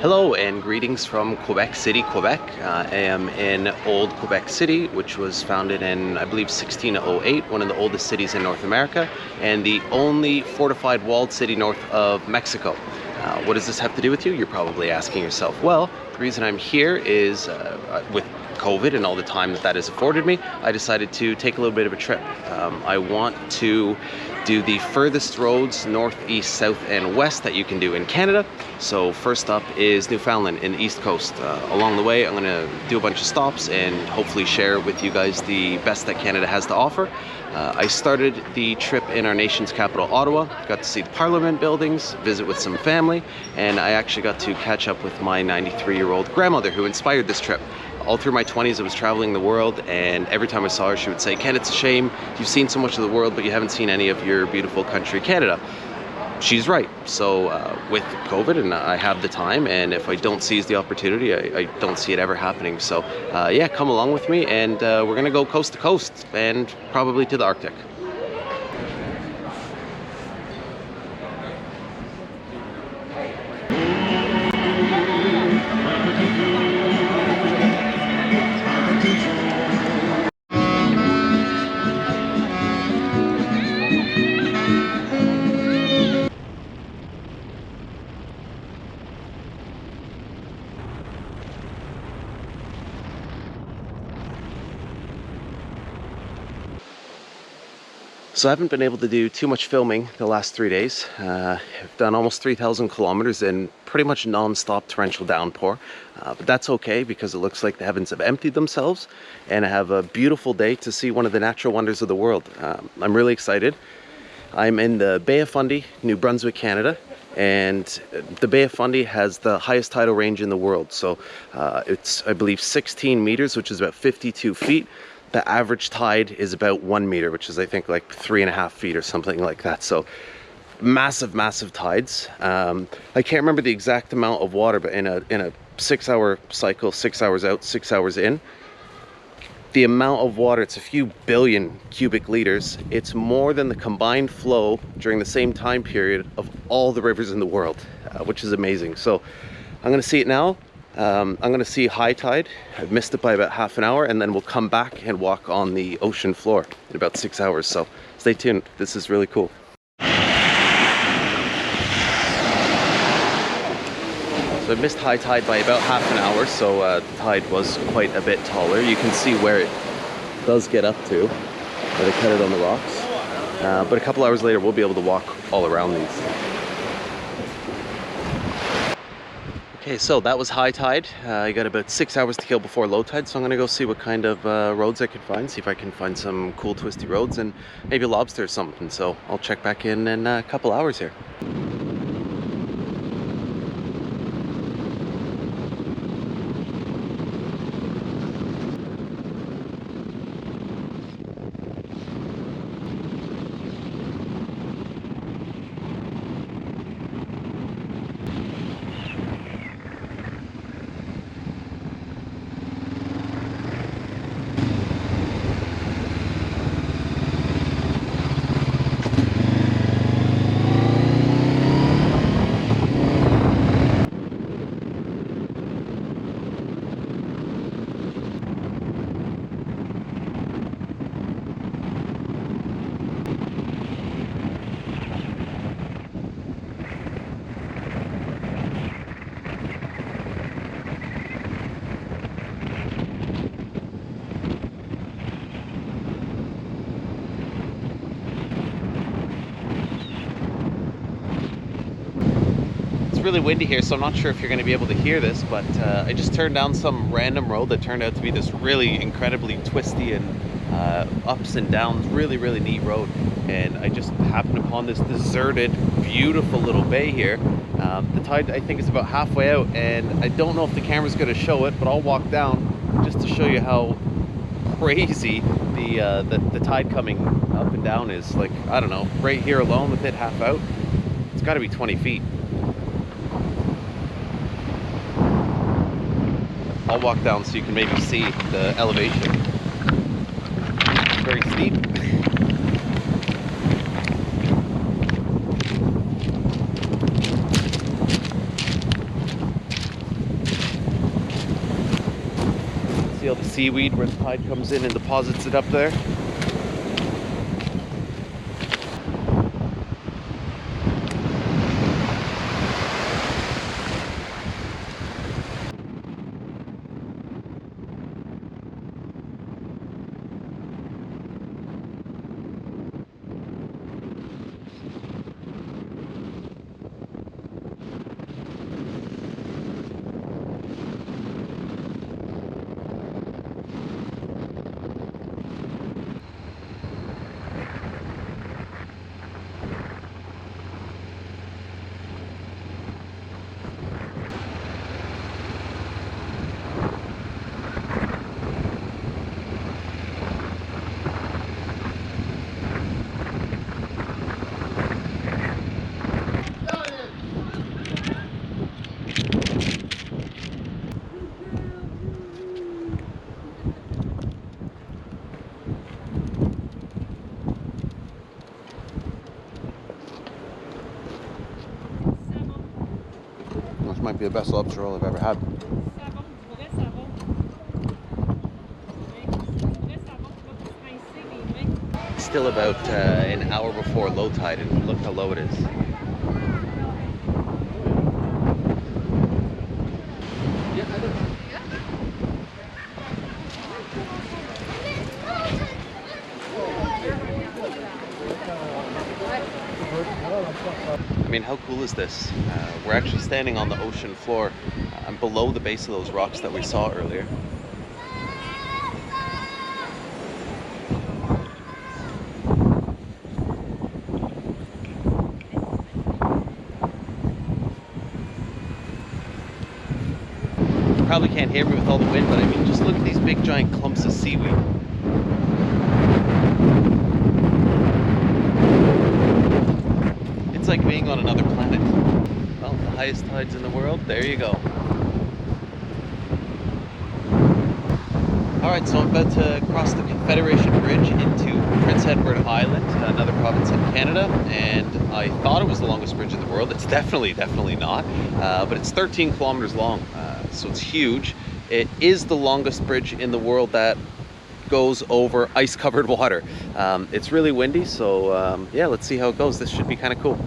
Hello and greetings from Quebec City, Quebec. I am in Old Quebec City, which was founded in, I believe, 1608, one of the oldest cities in North America, and the only fortified walled city north of Mexico. What does this have to do with you? You're probably asking yourself. Well, the reason I'm here is with COVID and all the time that has afforded me, I decided to take a little bit of a trip. I want to do the furthest roads north, east, south, and west that you can do in Canada. So first up is Newfoundland in the East Coast. Along the way, I'm going to do a bunch of stops and hopefully share with you guys the best that Canada has to offer. I started the trip in our nation's capital, Ottawa. Got to see the Parliament buildings, visit with some family, and I actually got to catch up with my 93-year-old grandmother who inspired this trip. All through my 20s, I was traveling the world, and every time I saw her, she would say, "Ken, it's a shame you've seen so much of the world, but you haven't seen any of your beautiful country, Canada." She's right. So with COVID, and I have the time, and if I don't seize the opportunity, I don't see it ever happening. So yeah, come along with me, and we're gonna go coast to coast, and probably to the Arctic. So I haven't been able to do too much filming the last 3 days. I've done almost 3,000 kilometers in pretty much non-stop torrential downpour. But that's okay because it looks like the heavens have emptied themselves and I have a beautiful day to see one of the natural wonders of the world. I'm really excited. I'm in the Bay of Fundy, New Brunswick, Canada. And the Bay of Fundy has the highest tidal range in the world. So it's, I believe, 16 meters, which is about 52 feet. The average tide is about 1 meter, which is, I think, like 3.5 feet or something like that. So massive, massive tides. I can't remember the exact amount of water, but in a 6-hour cycle, 6 hours out, 6 hours in, the amount of water, it's a few billion cubic liters. It's more than the combined flow during the same time period of all the rivers in the world, which is amazing. So I'm going to see it now. I'm going to see high tide. I've missed it by about half an hour, and then we'll come back and walk on the ocean floor in about 6 hours. So stay tuned. This is really cool. So I missed high tide by about half an hour, so the tide was quite a bit taller. You can see where it does get up to, where they cut it on the rocks. But a couple hours later, we'll be able to walk all around these. Okay, so that was high tide. I got about 6 hours to kill before low tide, so I'm gonna go see what kind of roads I can find, see if I can find some cool twisty roads and maybe a lobster or something. So I'll check back in a couple hours here. Really windy here, so I'm not sure if you're going to be able to hear this, but I just turned down some random road that turned out to be this really incredibly twisty and ups and downs, really neat road, and I just happened upon this deserted, beautiful little bay here. The tide, I think, is about halfway out, and I don't know if the camera's going to show it, but I'll walk down just to show you how crazy the tide coming up and down is. Like, I don't know, right here alone with it half out, it's got to be 20 feet. I'll walk down so you can maybe see the elevation. It's very steep. See all the seaweed where the tide comes in and deposits it up there? Might be the best lobster roll I've ever had. It's still about an hour before low tide, and look how low it is. I mean, how cool is this? We're actually standing on the ocean floor. I'm below the base of those rocks that we saw earlier. You probably can't hear me with all the wind, but I mean, just look at these big giant clumps of seaweed. It's like being on another planet. Well, the highest tides in the world, there you go. Alright, so I'm about to cross the Confederation Bridge into Prince Edward Island, another province in Canada, and I thought it was the longest bridge in the world. It's definitely not, but it's 13 kilometers long, so it's huge. It is the longest bridge in the world that goes over ice-covered water. It's really windy, so yeah, let's see how it goes. This should be kind of cool.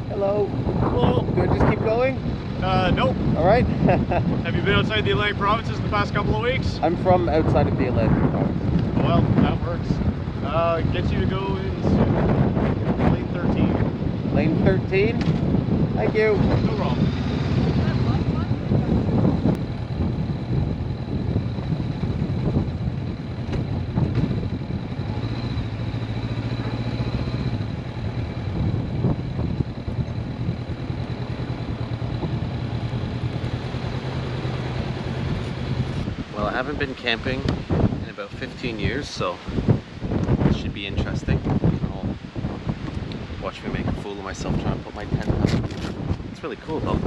Hello. Hello. Do I just keep going? Nope. All right. Have you been outside the Atlantic provinces in the past couple of weeks? I'm from outside of the Atlantic province. Well, that works. Gets you to go in lane 13. Lane 13? Thank you. No problem. Well, I haven't been camping in about 15 years, so this should be interesting. I'll watch me make a fool of myself trying to put my tent up. It's really cool though.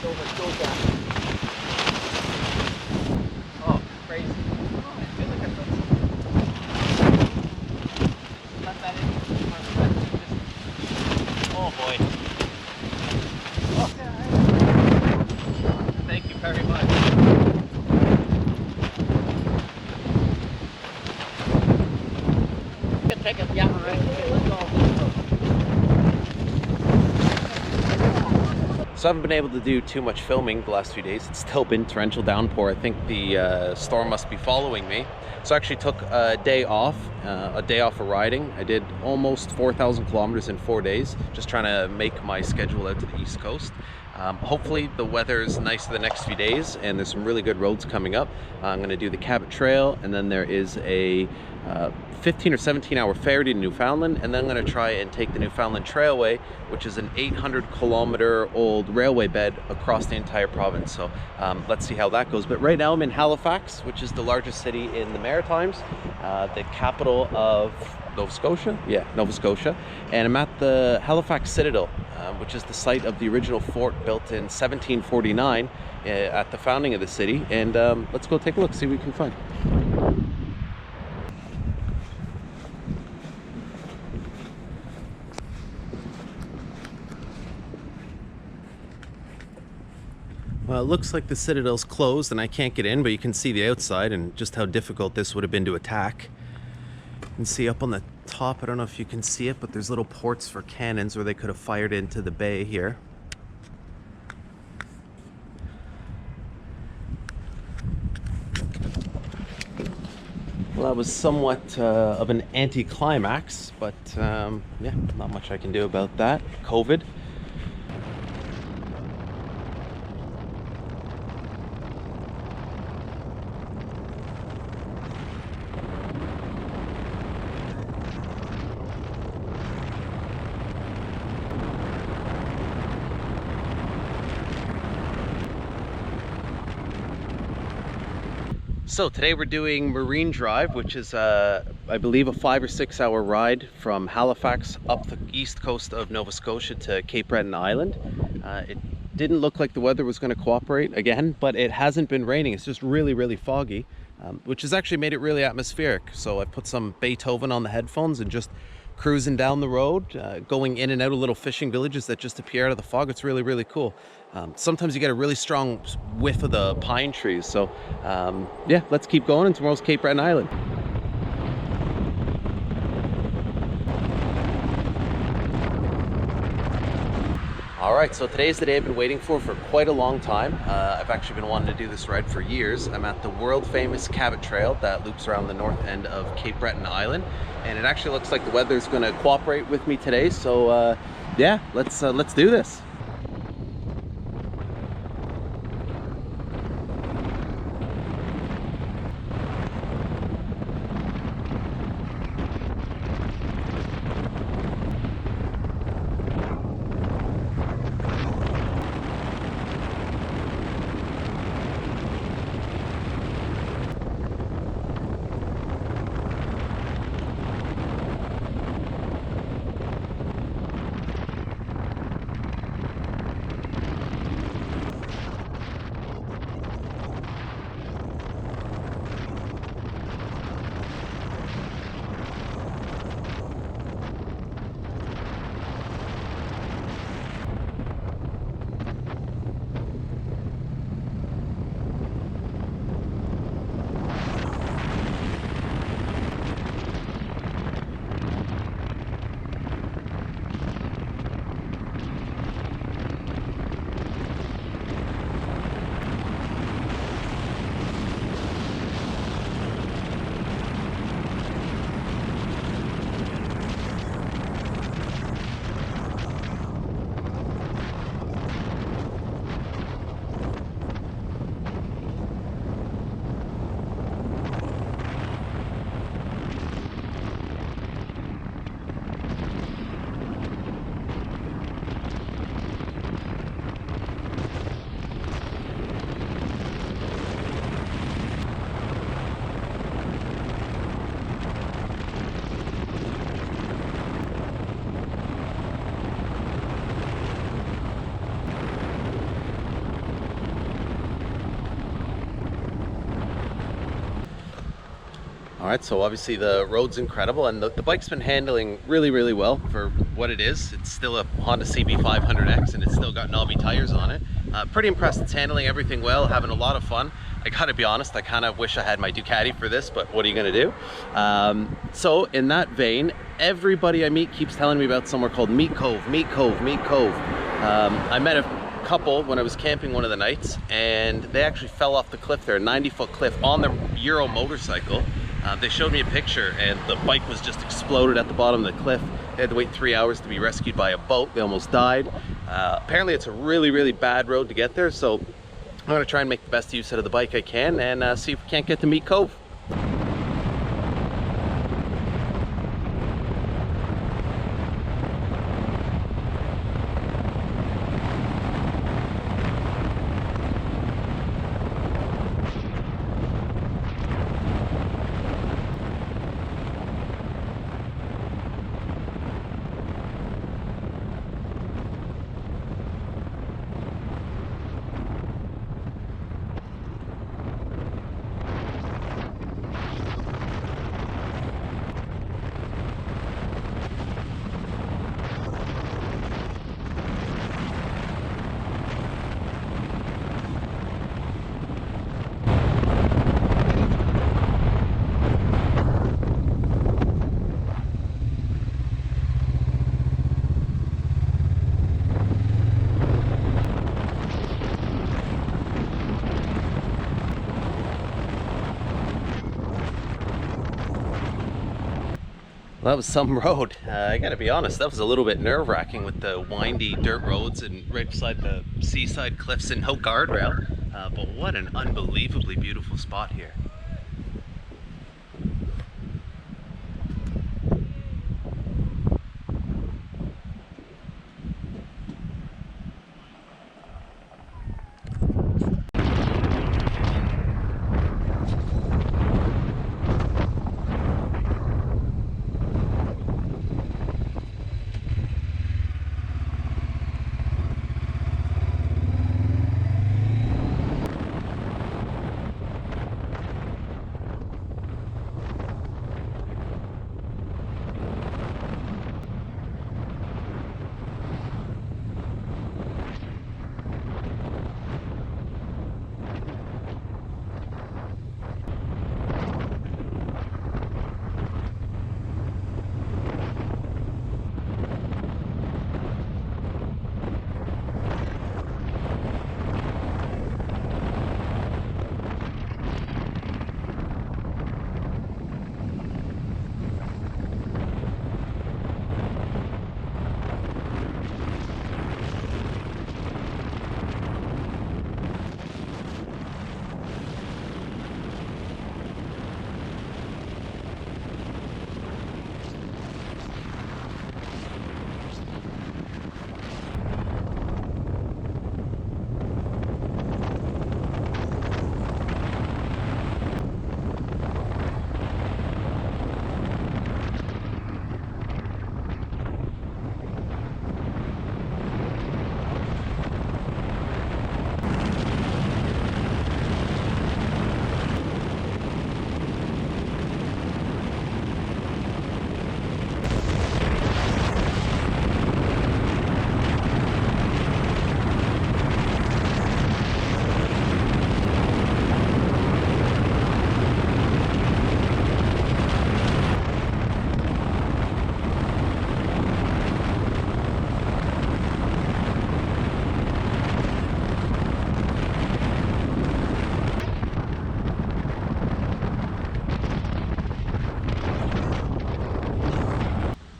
Over Scotia. Oh, crazy. Oh, I feel like I've done something. Let that in. Oh boy. Oh. Thank you very much. Take it, yeah, all right. Okay, let's go. So I haven't been able to do too much filming the last few days. It's still been torrential downpour. I think the storm must be following me. So I actually took a day off of riding. I did almost 4,000 kilometers in 4 days, just trying to make my schedule out to the East Coast. Hopefully the weather is nice for the next few days, and there's some really good roads coming up. I'm going to do the Cabot Trail, and then there is a 15 or 17 hour ferry to Newfoundland, and then I'm going to try and take the Newfoundland Trailway, which is an 800 kilometer old railway bed across the entire province. So let's see how that goes. But right now I'm in Halifax, which is the largest city in the Maritimes, the capital of Nova Scotia? Yeah, Nova Scotia. And I'm at the Halifax Citadel, which is the site of the original fort built in 1749 at the founding of the city. And let's go take a look, see what we can find. Well, it looks like the Citadel's closed and I can't get in, but you can see the outside and just how difficult this would have been to attack. You can see up on the top, I don't know if you can see it, but there's little ports for cannons where they could have fired into the bay here. Well, that was somewhat of an anticlimax, but yeah, not much I can do about that. COVID. So today we're doing Marine Drive, which is I believe a 5 or 6 hour ride from Halifax up the east coast of Nova Scotia to Cape Breton Island. It didn't look like the weather was going to cooperate again, but it hasn't been raining. It's just really foggy, which has actually made it really atmospheric. So I put some Beethoven on the headphones and just cruising down the road, going in and out of little fishing villages that just appear out of the fog. It's really cool. Sometimes you get a really strong whiff of the pine trees. So yeah, let's keep going, and tomorrow's Cape Breton Island. All right, so today's the day I've been waiting for quite a long time. I've actually been wanting to do this ride for years. I'm at the world famous Cabot Trail that loops around the north end of Cape Breton Island, and it actually looks like the weather's going to cooperate with me today. So yeah, let's do this. All right, so obviously the road's incredible, and the bike's been handling really well for what it is. It's still a Honda CB500X, and it's still got knobby tires on it. Pretty impressed. It's handling everything well, having a lot of fun. I gotta be honest, I kind of wish I had my Ducati for this, but what are you gonna do? So in that vein, everybody I meet keeps telling me about somewhere called Meat Cove, Meat Cove, Meat Cove. I met couple when I was camping one of the nights, and they actually fell off the cliff there, a 90-foot cliff, on their Euro motorcycle. They showed me a picture, and the bike was just exploded at the bottom of the cliff. They had to wait 3 hours to be rescued by a boat. They almost died. Apparently it's a really, really bad road to get there, so I'm gonna try and make the best use out of the bike I can, and see if we can't get to Meat Cove. Well, that was some road. I gotta be honest, that was a little bit nerve-wracking with the windy dirt roads and right beside the seaside cliffs and no guardrail. But what an unbelievably beautiful spot here.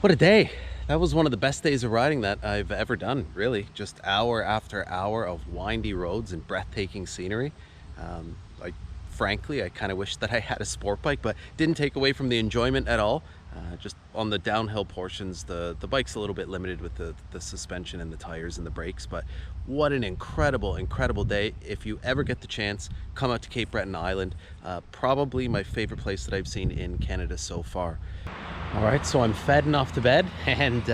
What a day. That was one of the best days of riding that I've ever done, really. Just hour after hour of windy roads and breathtaking scenery. Frankly, I kind of wish that I had a sport bike, but didn't take away from the enjoyment at all. Just on the downhill portions, the bike's a little bit limited with the suspension and the tires and the brakes, but what an incredible, incredible day. If you ever get the chance, come out to Cape Breton Island. Probably my favorite place that I've seen in Canada so far. All right, so I'm fed and off to bed, and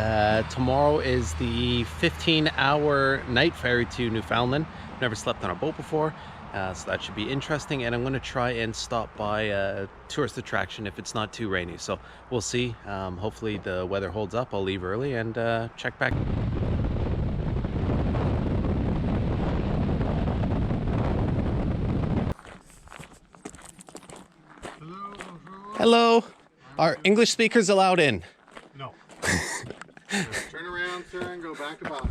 tomorrow is the 15-hour night ferry to Newfoundland. Never slept on a boat before, so that should be interesting, and I'm going to try and stop by a tourist attraction if it's not too rainy. So we'll see. Hopefully the weather holds up. I'll leave early and check back. Hello. Are English speakers allowed in? No. Turn around, sir, and go back about.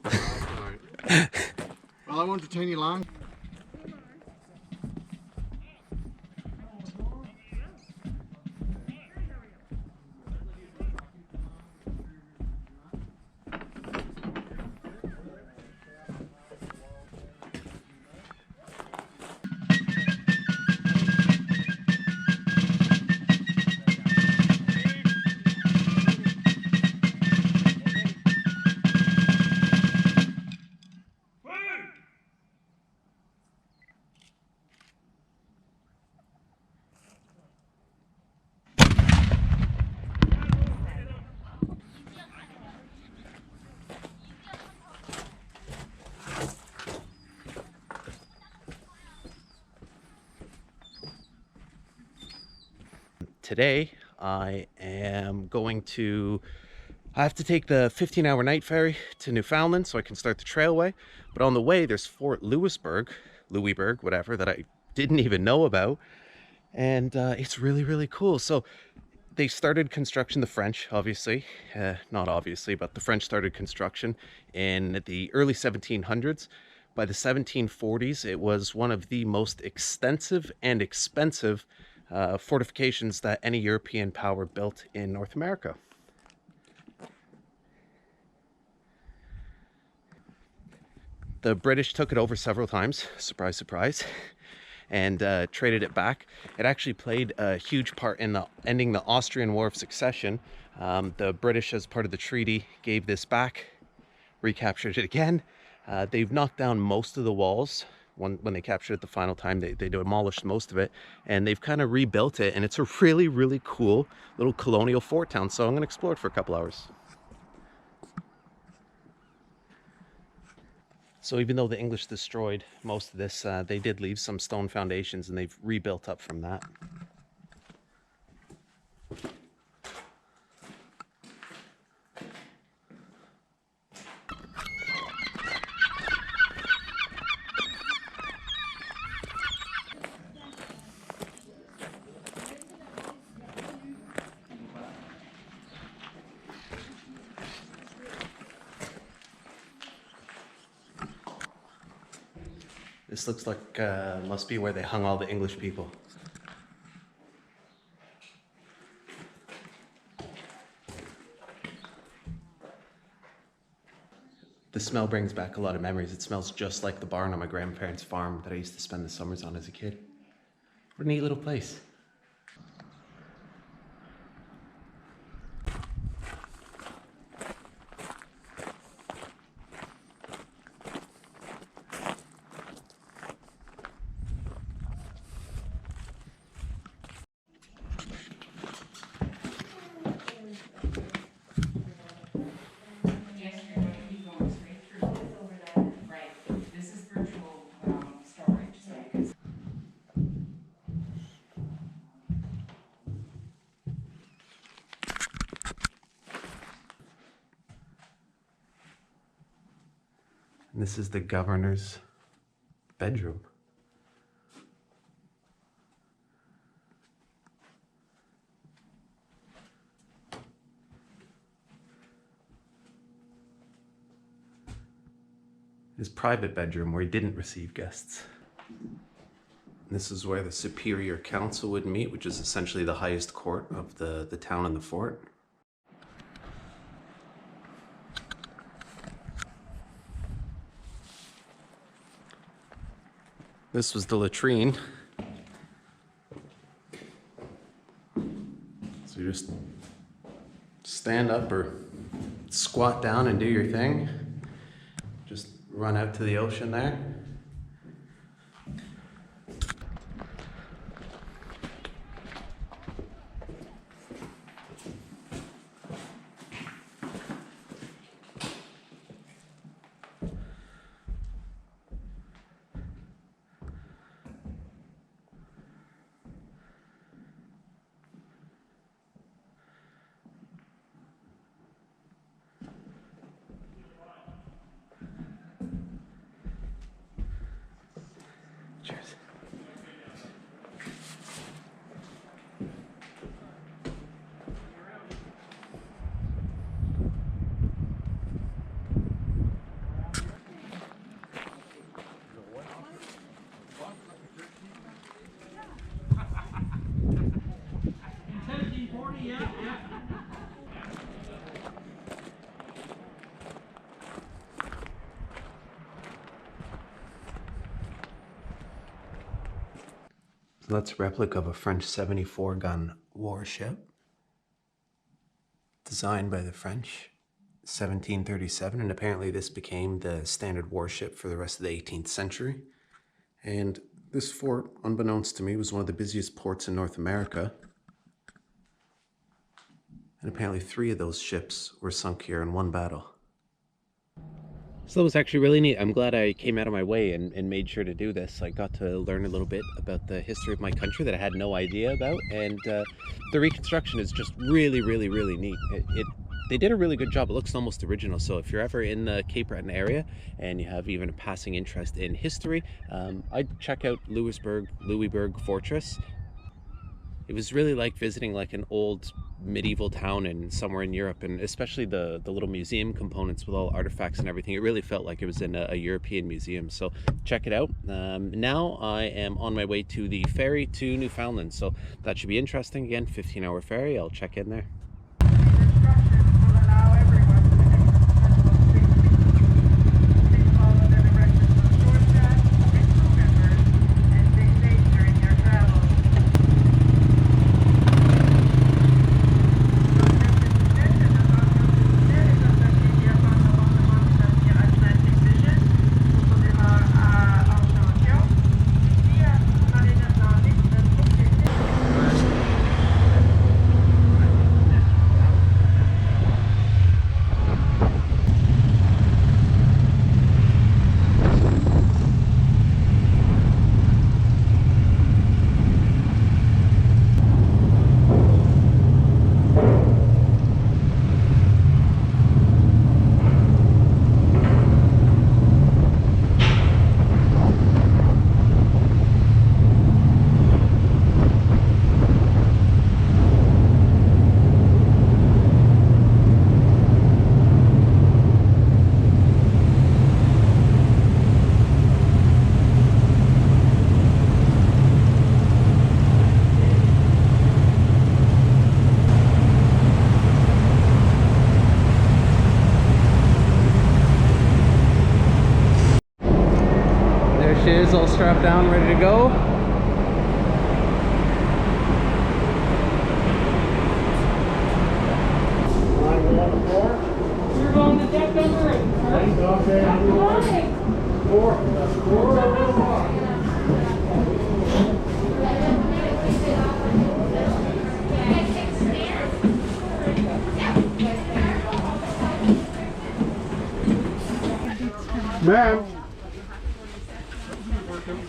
Right. Well, I won't detain you long. Today I have to take the 15-hour night ferry to Newfoundland so I can start the trailway. But on the way, there's Fort Louisbourg, whatever, that I didn't even know about. And it's really, really cool. So they started construction, the French, obviously, not obviously, but the French started construction in the early 1700s. By the 1740s, it was one of the most extensive and expensive fortifications that any European power built in North America. The British took it over several times, surprise, surprise, and traded it back. It actually played a huge part in ending the Austrian War of Succession. The British, as part of the treaty, gave this back, recaptured it again. They've knocked down most of the walls. When they captured it the final time, they demolished most of it, and they've kind of rebuilt it, and it's a really, really cool little colonial fort town. So I'm going to explore it for a couple hours. So even though the English destroyed most of this, they did leave some stone foundations, and they've rebuilt up from that. This looks like must be where they hung all the English people. The smell brings back a lot of memories. It smells just like the barn on my grandparents' farm that I used to spend the summers on as a kid. What a neat little place. And this is the governor's bedroom. His private bedroom where he didn't receive guests. This is where the Superior Council would meet, which is essentially the highest court of the town and the fort. This was the latrine. So you just stand up or squat down and do your thing. Just run out to the ocean there. 1740, yeah, yeah. So that's a replica of a French 74 gun warship designed by the French, 1737, and apparently this became the standard warship for the rest of the 18th century. And this fort, unbeknownst to me, was one of the busiest ports in North America. And apparently 3 of those ships were sunk here in one battle. So that was actually really neat. I'm glad I came out of my way and made sure to do this. I got to learn a little bit about the history of my country that I had no idea about. And the reconstruction is just really, really, really neat. They did a really good job. It looks almost original. So if you're ever in the Cape Breton area and you have even a passing interest in history, I'd check out Louisbourg Fortress. It was really like visiting like an old medieval town in somewhere in Europe, and especially the little museum components with all artifacts and everything. It really felt like it was in a European museum. So check it out. Now I am on my way to the ferry to Newfoundland. So that should be interesting. Again, 15-hour ferry. I'll check in there. All strapped down, ready to go. You're going to deck number 8. Ma'am.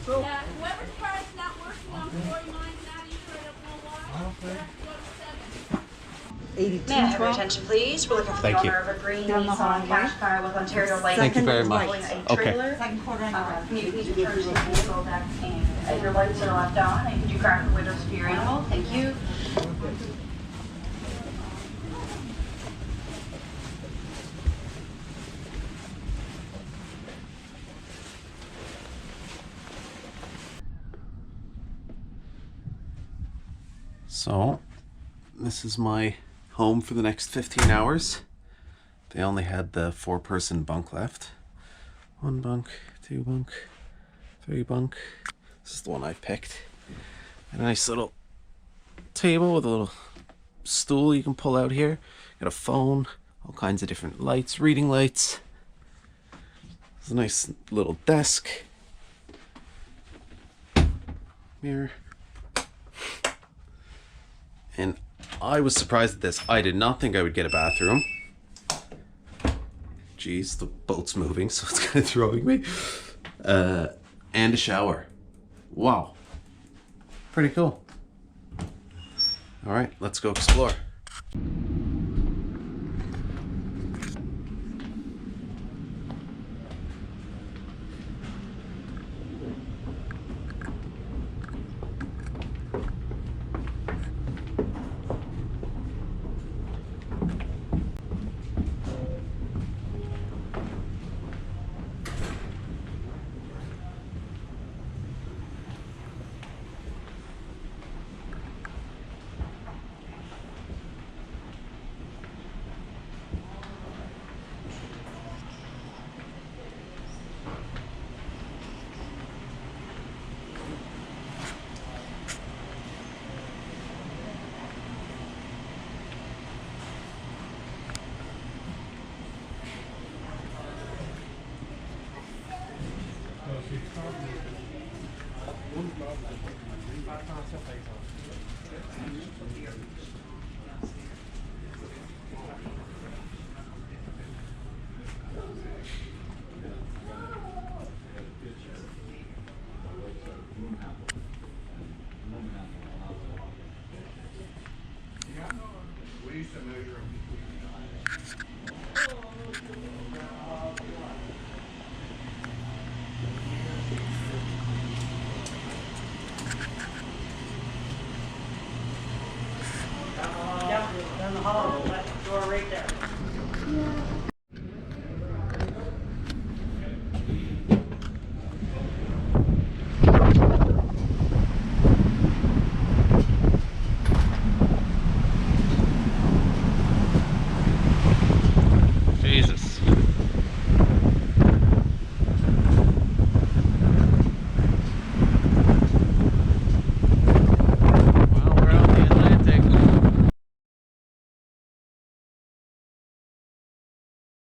Yeah, whoever's car is not working on 49 not either, I don't know why. 82. May I have your attention, please? We're looking for the Thank you. owner of a green Nissan Qashqai with Ontario license. Thank you very much. Pulling a Okay. trailer. Second quarter can you please return to the vehicle deck and your lights are left on, and could you crack the windows for your animal? Thank you. So, this is my home for the next 15 hours. They only had the 4-person bunk left. 1 bunk, 2 bunk, 3 bunk. This is the one I picked. And a nice little table with a little stool you can pull out here. Got a phone, all kinds of different lights, reading lights. There's a nice little desk. Mirror. And I was surprised at this. I did not think I would get a bathroom. Jeez, the boat's moving, so it's kind of throwing me. And a shower. Wow. Pretty cool. All right, let's go explore. attends ça par exemple. We used to measure them between